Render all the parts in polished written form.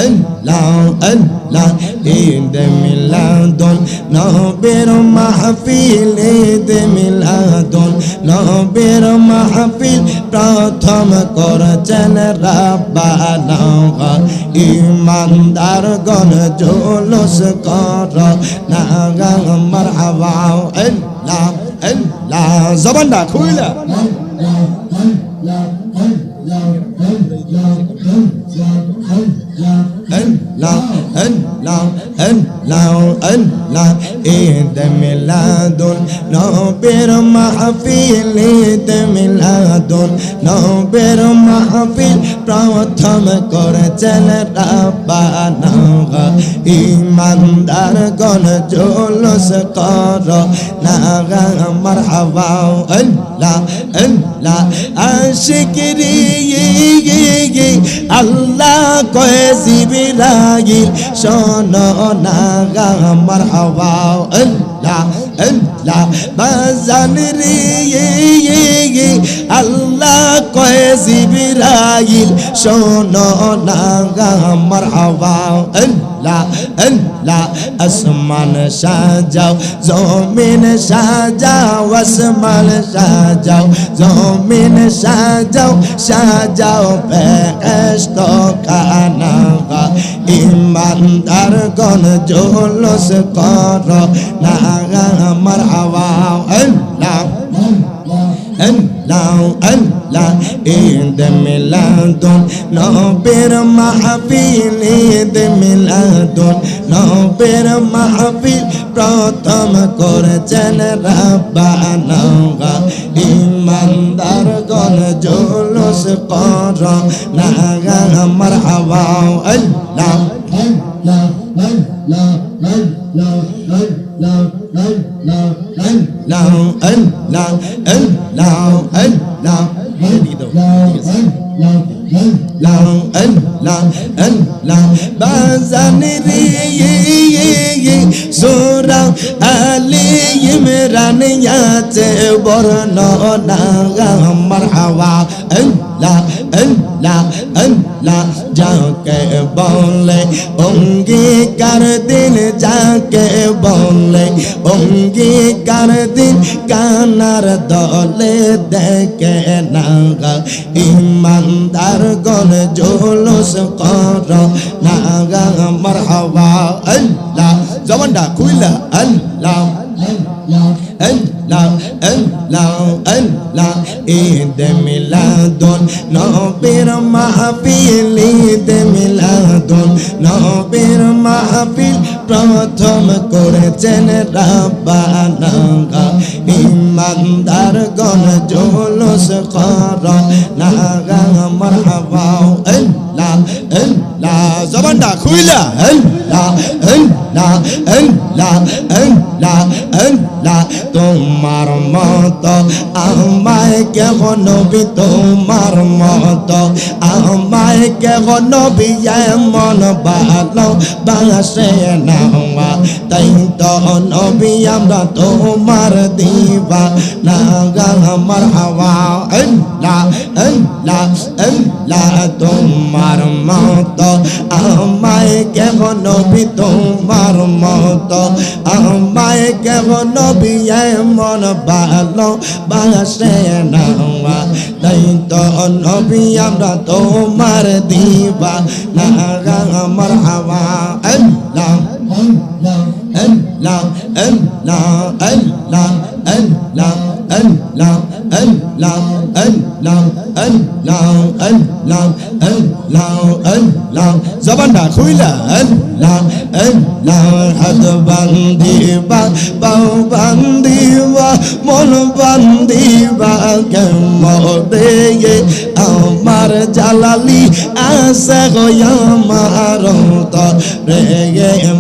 আল্লাহ আল্লাহ ঈদ মিলাদুন নবীর মাহফিল ঈদ মিলাদুন নবীর মাহফিল প্রথম করেছেন রাব্বানা ইমানদার গণ জুলুস কর না মারহাবা আল্লাহ আল্লাহ জবানটা খুইলা Allah, Allah, Allah, Allah, Eid Miladun, Nobir Mahfil, Eid Miladun, Nobir Mahfil, প্রথম করেছেন রাব্বানা ইমানদার গণ জুলুস কর না মারহাবা আল্লাহ আল্লাহ আশিকরি আল্লাহ কয় জিবরাইল শোনো না মারহাবা আল্লাহ আল্লাহ বাজান রে আল্লাহ কয় জিবরাইল শোনো না মারহাবা আল্লাহ আল্লাহ আসমান সাজাও জমিন সাজাও আসমান সাজাও জমিন সাজাও সাজাও বেহেশত খানা ইমানদার গণ জুলুস কর না মারহাবা আল্লাহ Allah Allah Eid Miladun Nobir Mahfil Eid Miladun Nobir Mahfil প্রথম করেছেন রাব্বানা ইমানদার গণ জুলুস কর না মারহাবা আল্লাহ আল্লাহ আল্লাহ আল্লাহ আল্লাহ আল্লাহ আল্লাহ আল্লাহ আল্লাহ বাজানি রে সূরা আলে ইমরান আছে বর্ণনা মারহাবা আল্লাহ আল্লাহ আল্লাহ যাকে বলে অঙ্গীকার দিন যাকে বলে অঙ্গীকার দিন কানার দলে দেখে না ইমানদার গণ জুলুস কর না মারহাবা আল্লাহ জবানটা খুইলা আল্লাহ Allah Allah Allah Eid Miladun Nobir Mahfil Eid Miladun Nobir Mahfil প্রথম করেছেন রাব্বানা ইমানদার গণ জুলুস কর না মারহাবা আল্লাহ আল্লাহ জবানটা খুইলা আল্লাহ আল্লাহ আল্লাহ আল্লাহ আল্লাহ তোমার মতো আমায় কেহ নবী তোমার মতো আমায় কেহ নবী এমন ভালো বাসে না তাই তো নবী আমরা তোমার দিবা না মারহাবা আল্লাহ আল্লাহ আল্লাহ তোমার মতো আমায় কেহ নবী তোমার মতো আমায় কেহ নবী এমন ভালো বাসে না তাই তো নবী আমরা তোমার দিবা না মারহাবা আল্লাহ আল্লাহ আল্লাহ আল্লাহ আল্লাহ আল্লাহ আল্লাহ আল্লাহ আল্লাহ আল্লাহ আল্লাহ আল্লাহ আল্লাহ জবানটা খুইলা আল্লাহ আল্লাহ হাত বান্ধিবা পাও বান্ধিবা মন বান্ধিবা কেমনে আমার জালালি আছে গো আমার তরে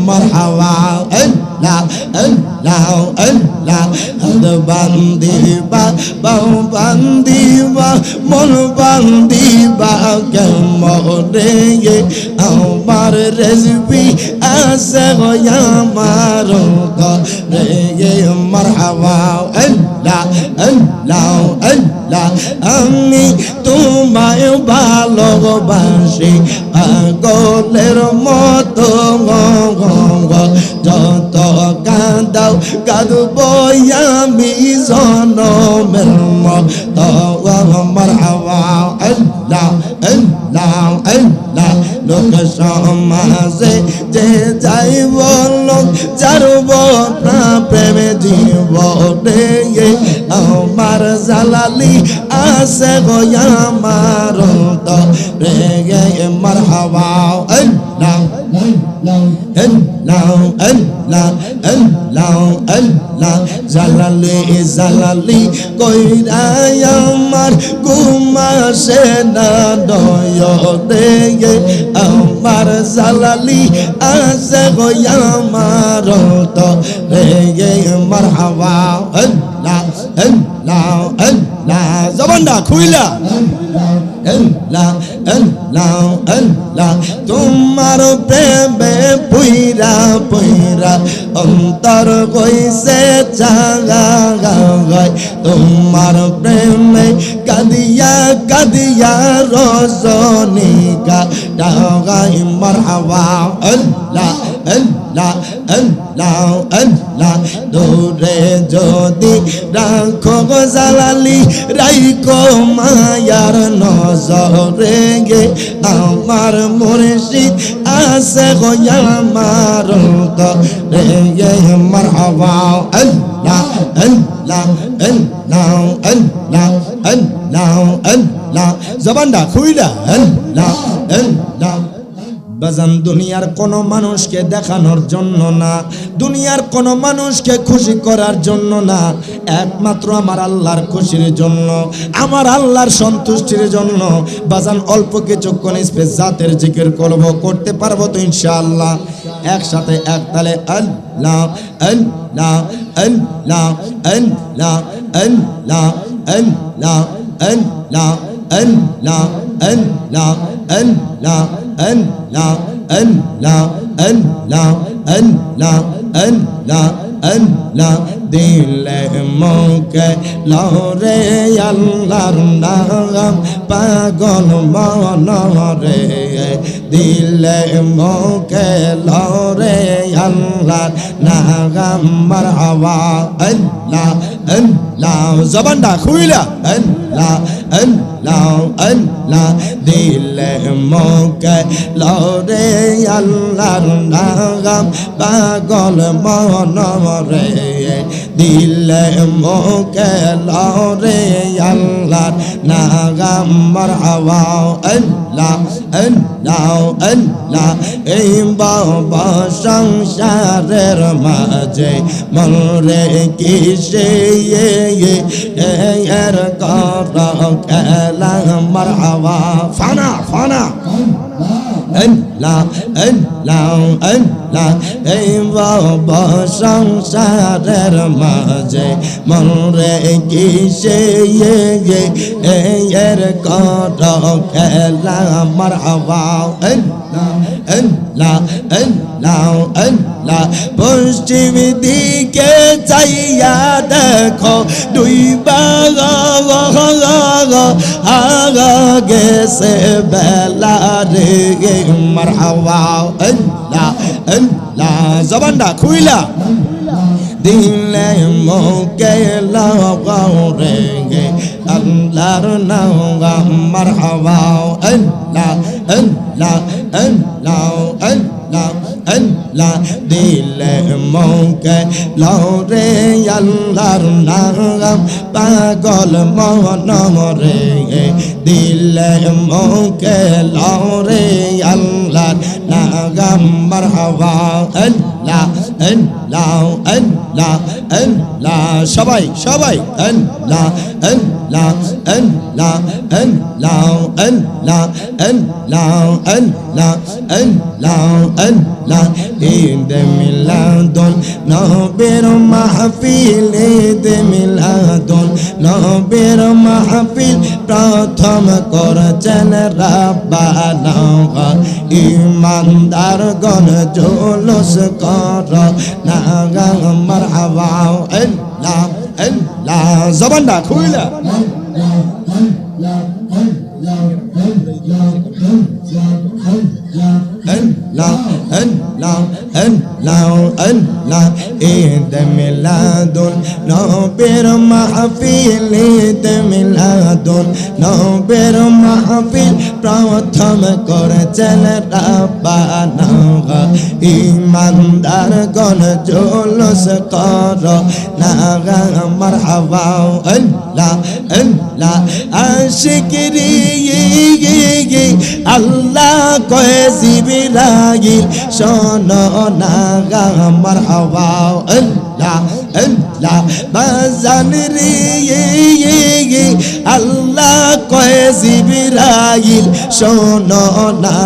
মারহাবা আল্লাহ আল্লাহ আল্লাহ হাত বান্ধিবা পাও বান্ধিবা বা মন বান্দিবা কেমনে আমার রেজবি আছে গো আমার রে মারহাবা আল্লাহ আল্লাহ আল্লাহ আমি তোমায় ভালোবাসি পাগলের মতো যত কাঁদাও কাঁদব আমি জনমের মতো মারহাবা আল্লাহ আল্লাহ আল্লাহ লোক সমাজে যে যাইব লোক চারব না প্রেমে জীবনে আমার জালালি আছে গো আমার তো রে মারহাবা আল্লাহ আল্লাহ আল্লাহ আল্লাহ আল্লাহ জালালি জালালি কইরা আমার ঘুমাসে না নয়নে আমার জালালি আছে গো আমার তো রে মারহাবা আল্লাহ আল্লাহ আল্লাহ জবানটা খুইলা আল্লাহ আল্লাহ আল্লাহ তোমার প্রেমে পুইরা পুইরা অন্তর কইছে চাগা গায় তোমার প্রেমে কাদিয়া কাদিয়া রজনীকা ডাগাই মারহাবা আল্লাহ আল্লাহ আল্লাহ আল্লাহ দূরে যদি রাখো গো জালালি রাইকো মায়ার নজরে গে আমার মুর্শিদ আছে গো আমার তো রে মারহাবা আল্লাহ আল্লাহ আল্লাহ আল্লাহ আল্লাহ আল্লাহ জবানটা খুইলা আল্লাহ আল্লাহ বাজান দুনিয়ার কোনো মানুষকে দেখানোর জন্য না, দুনিয়ার কোনো মানুষকে খুশি করার জন্য না, একমাত্র আমার আল্লাহর খুশির জন্য, আমার আল্লাহর সন্তুষ্টির জন্য বাজান অল্প কিছুক্ষণ স্পেস জাতের জিকির করব, করতে পারবো তো ইনশাআল্লাহ? একসাথে এক তালে আল্লাহ আল্লাহ আল্লাহ আল্লাহ আল্লাহ আল্লাহ আল্লাহ আল্লাহ আল্লাহ আল্লাহ আল্লাহ আল্লাহ আল্লাহ আল্লাহ আল্লাহ আল্লাহ দিলে মুখে লরে আল্লাহর নাম পাগল মনরে, দিলে মুখে লরে আল্লাহর নাম মারহাবা আল্লাহ আল্লাহ জবানটা খুইলা আল্লাহ আল্লাহ আল্লাহ দিলে মুখে লরে আল্লাহর নাম পাগল মনরে, দিলে মুখে লরে আল্লাহর নাম মারহাবা আল্লাহ আল্লাহ আল্লাহ এই বাবা সংসারের মাঝে মনরে কিসে এর কর খেলা মারহাবা ফানা ফানা আল্লাহ আল্লাহ আল্লাহ এই বাবা সংসারের মাঝে মনরে কিসে এর কর খেলা মারহাবা আল্লাহ আল্লাহ আল্লাহ আল্লাহ পশ্চিম দিকে চাইয়া দেখো দুই আগা গেছে বেলা রে মারহাবা আল্লাহ আল্লাহ জবানটা খুইলা দিলে মুখে লাগাও রে আল্লাহর নাম মারহাবা আল্লাহ আল্লাহ আল্লাহ আল্লাহ আল্লাহ দিলে মুখে লরে আল্লাহর নাম পাগল মনরে, দিলে মুখে লরে আল্লাহর নাম মারহাবা আল্লাহ আল্লাহ আল্লাহ আল্লাহ সবাই সবাই আল্লাহ আল্লাহ আল্লাহ আল্লাহ আল্লাহ আল্লাহ আল্লাহ আল্লাহ আল্লাহ ঈদ মিলাদুন নবীর মাহফিল ঈদ মিলাদুন নবীর মাহফিল প্রথম করেছেন রাব্বানা ইমানদার গণ জুলুস কর না মারহাবা আল্লাহ আল্লাহ জবানটা খুইলা Allah, Allah, Allah, Allah, Eid Miladun, Nobir Mahfil, Eid Miladun, Nobir Mahfil, প্রথম করেছেন রাব্বানা ইমানদার গণ জুলুস কর না মারহাবা আল্লাহ আল্লাহ আশিকরি আল্লাহ কয়ে জিবরাইল শোনো না মারহাবা আল্লাহ আল্লাহ বাজান রে আল্লাহ কয়ে জিবরাইল শোনো না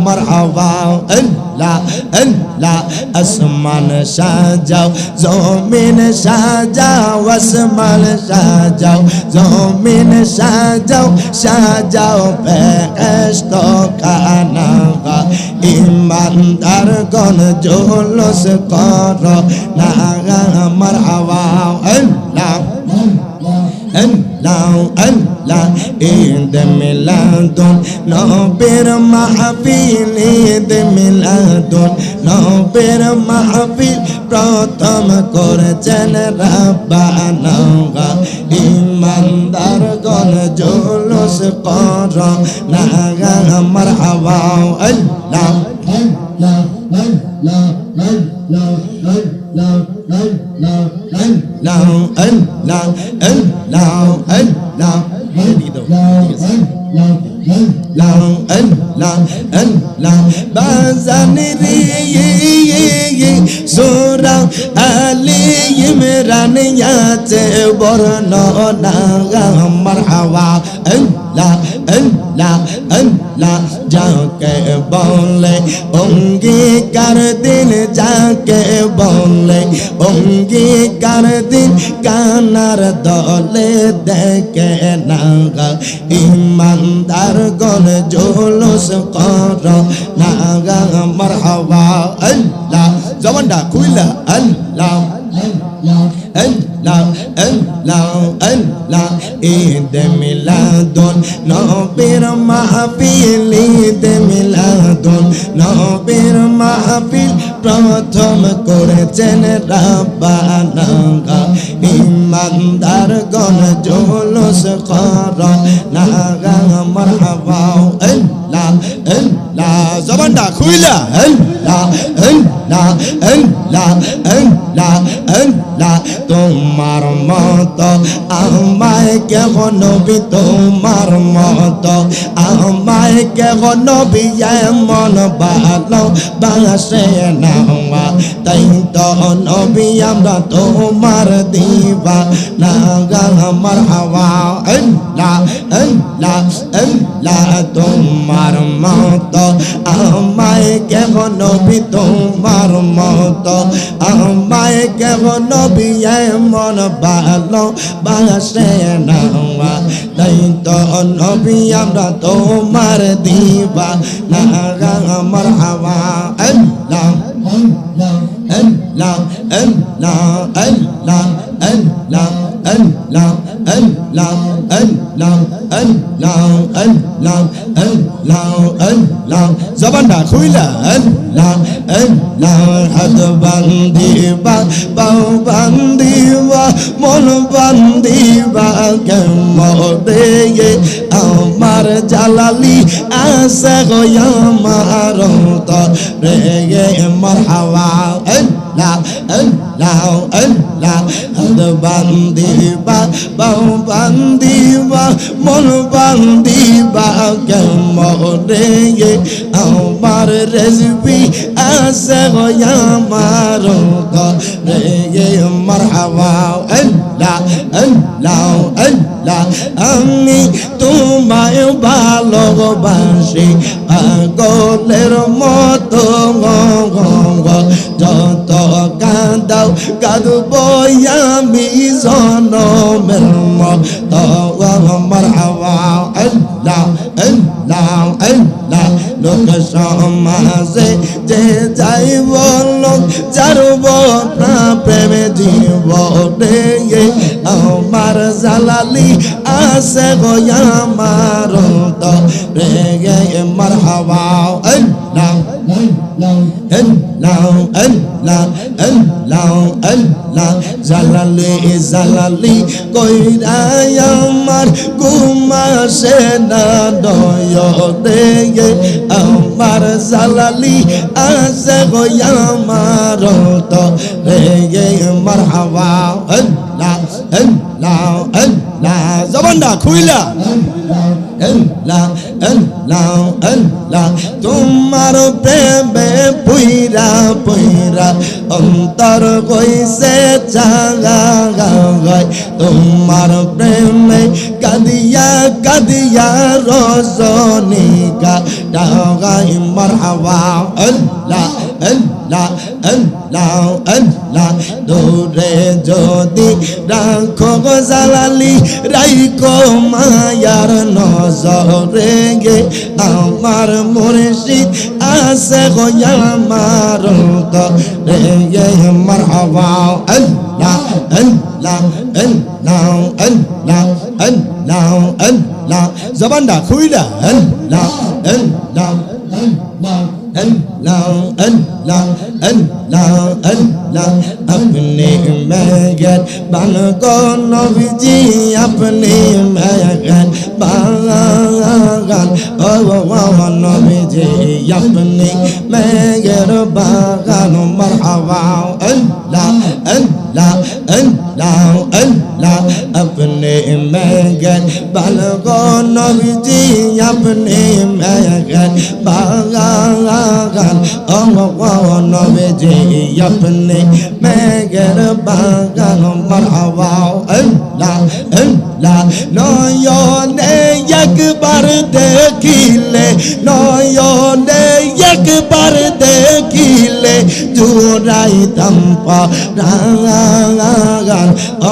মারহাবা আল্লাহ আল্লাহ আসমান সাজাও জমিন সাজাও আসমান সাজাও জমিন সাজাও সাজাও বেহেশত খানা ইমানদার গণ জুলুস কর না মারহাবা আল্লাহ Allah, Allah, Eid Miladun, Nobir Mahfil, Eid Miladun, Nobir Mahfil, প্রথম করেছেন রাব্বানা ইমানদার গণ জুলুস কর না মারহাবা আল্লাহ আল্লাহ আল্লাহ আল্লাহ আল্লাহ আল্লাহ আল্লাহ আল্লাহ আল্লাহ বাজান রে সূরা আলে ইমরান আছে বর্ণনা মারহাবা আল্লাহ আল্লাহ আল্লাহ যাকে বলে অঙ্গীকার দিন যাকে বলে অঙ্গীকার দিন কানার দলে দেখে না ইমানদার গণ জুলুস কর না মারহাবা আল্লাহ জবানটা খুইলা আল্লাহ Allah, Allah, Allah, Eid Miladun, Nobir Mahfil, Eid Miladun, Nobir Mahfil, প্রথম করেছেন রাব্বানা ইমানদার গণ জুলুস কর না মারহাবা আল্লাহ আল্লাহ জবানটা খুইলা আল্লাহ আল্লাহ আল্লাহ আল্লাহ আল্লাহ তোমার মত আমায় কেহ নবী তোমার মত আমায় কেহ নবী এমন ভালো বাসে না তাই তো নবী আমরা তোমার দিবা না মারহাবা আল্লাহ আল্লাহ আল্লাহ তোমার মত আমায় কেহ নবী তোমার মত আমায় কেহ নবী এমন ভালো বাসে না তাই তো নবী আমরা তোমার দিবা না মারহাবা আল্লাহ Allah, Allah, Allah, Allah, Allah, Allah, Allah, Allah, Allah, Allah, Allah, Allah, জবানটা খুইলা Allah, Allah, হাত বান্ধিবা বাউ বান্ধিবা মন বান্ধিবা কেমরে আমার জালালি আছে গো আমার রে মারহাবা আল্লাহ আল্লাহ আল্লাহ হাত বান্ধিবা বাউ বান্ধিবা মন বান্ধিবা কেমরে আমার Rezvi asego yamaro to rege marhaba Allah Allah Allah আমি তোমায় ভালোবাসি পাগলের মতো যত কাঁদাও কাঁদব আমি জনমের মতো মারহাবা আল্লাহ আল্লাহ আল্লাহ লোক সমাজে যে যাইব লোক চারব না প্রেমে জীব রে আমার জালালি আছে গো আমার তো রে মারহাবা আল্লাহ আল্লাহ আল্লাহ আল্লাহ আল্লাহ জালালি জালালি কইরা আমার ঘুমাসে না দয়ে আমার জালালি আছে গো আমার তো রে মারহাবা আল্লাহ আল্লাহ আল্লাহ জবানটা খুইলা আল্লাহ আল্লাহ আল্লাহ তোমার প্রেমে পুইরা পুইরা অন্তর কইছে জাগা গায় তোমার প্রেমে কাদিয়া কাদিয়া রজনীকা ডাগাই মারহাবা আল্লাহ আল্লাহ আল্লাহ আল্লাহ দূরে যদি রাখো গো জালালি রাইকো মায়ার নজরে গে আমার মুর্শিদ আছে গো আমার তো রে মারহাবা আল্লাহ আল্লাহ আল্লাহ আল্লাহ আল্লাহ আল্লাহ জবানটা খুইলা আল্লাহ আল্লাহ আল্লাহ আল্লাহ আল্লাহ আল্লাহ আপনি মেঘের বানগো নবীজি আপনি মেঘের বাগান ও নবীজি আপনি মেঘের বাগান মারহাবা আল্লাহ আল্লাহ আল্লাহ আল্লাহ আপনি মেঘের বানগো নবীজি আপনি মেঘের বাগান ও নবীজি আপনি মেঘের বাগান মারহাবা আল্লাহ আল্লাহ নয়নে একবার দেখিলে নয়নে একবার দেখিলে জুড়াইতাম পারাগান ও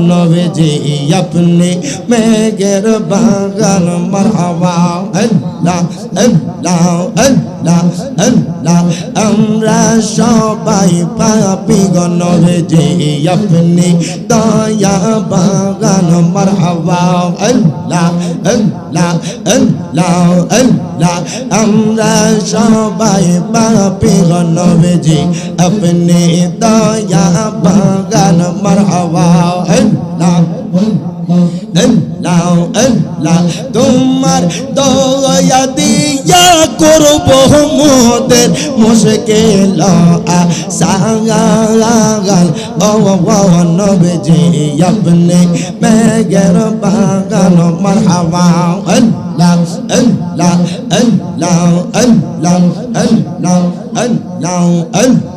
নবীজি আপনি মেঘের বাগান মারহাবা আল্লাহ আল্লাহ আল্লাহ আল্লাহ আমরা সবাই পাপী গো নবীজি আপনি দয়া বাগান মারহাবা আল্লাহ আল্লাহ আল্লাহ আল্লাহ আমরা সবাই পাপী গো নবীজি আপনি দয়া বাগান মারহাবা আল্লাহ আল্লাহ আল্লাহ তোমার দয়া দিয়া করব মোদের মুশকিল আসাগান ও নবীজি আপনি মেঘের বাগান মারহাবা আল্লাহ আল্লাহ আল্লাহ আল্লাহ আল্লাহ আল্লাহ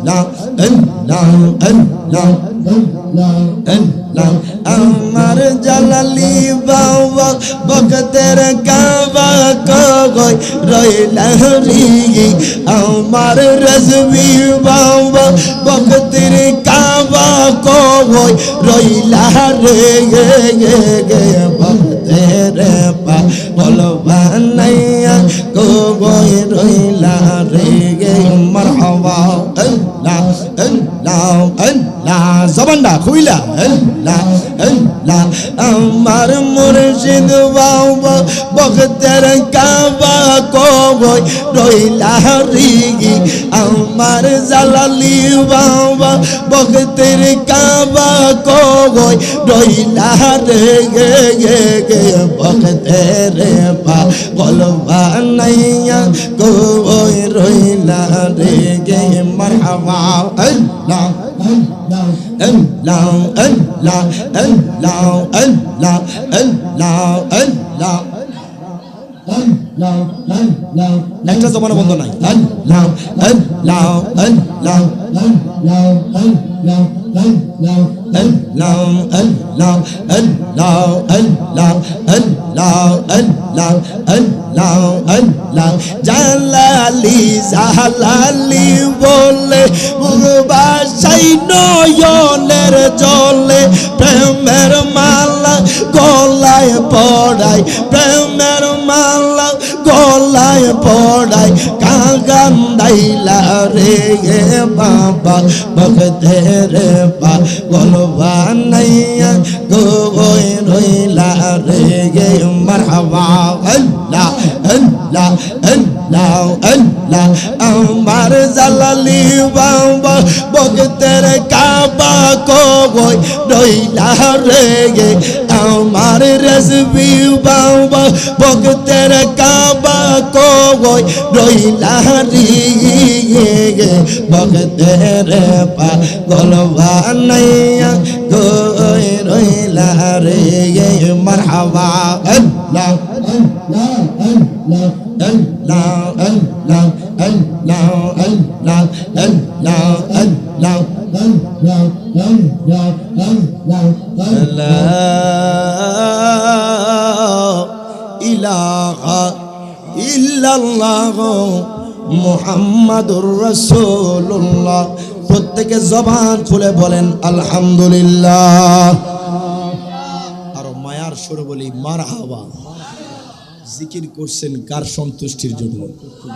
আল্লাহ আল্লাহ আল্লাহ আল্লাহ আমার জালালি বাবা বকতের কাবা কই রইলা রি আমার রজবি বাবা বকতের কাবা কই রইলা রে গে বকতের পা বলবা নাইয়া কই রইলা রে গে মারহাবা আল্লাহ আল্লাহ আল্লাহ জবানটা খুইলা আল্লাহ আল্লাহ আমার মুর্শিদ বাবা বকতের কাবা কই রইলা রি আমার জালালি বাবা বকতের কাবা কই রইলা রে গে বকতের পা বলবা নাইয়া কই রইলা রে গে মারহাবা আল্লাহ আল্লাহ আল্লাহ আল্লাহ আল্লাহ আল্লাহ আল্লাহ একটা জবান বন্ধ নাই আল্লাহ আল্লাহ আল্লাহ জালালি জালালি বলে বাসাই নয়নের জলে প্রেমের মালা গলায় পড়াই প্রেমের মালা গলায় পড়াই কাগান্দাইলা রে বাবা ভক্তের পা গলবা নাইয়া গোয় রইলা রে মারহাবা আল্লাহ আল্লাহ আল্লাহ আল্লাহ আমার জালালি বাবা ভক্তের কাবা গোয় রইলা রে আমার রেজবি বাবা ভক্তের কাবা গোয় রইলা রে ভক্তের পা গলবা নাইয়া গোয় রইলা রে মারহাবা আল্লাহ আল্লাহ আল্লাহ আল্লাহ আল্লাহ আল্লাহ আল্লাহ আল্লাহ লা ইলাহা ইল্লাল্লাহ মুহাম্মাদুর রাসূলুল্লাহ। প্রত্যেকে জবান খুলে বলেন আলহামদুলিল্লাহ। আর মায়ার সুরে বলি মারহাবা। জিকির করছেন কার সন্তুষ্টির জন্য?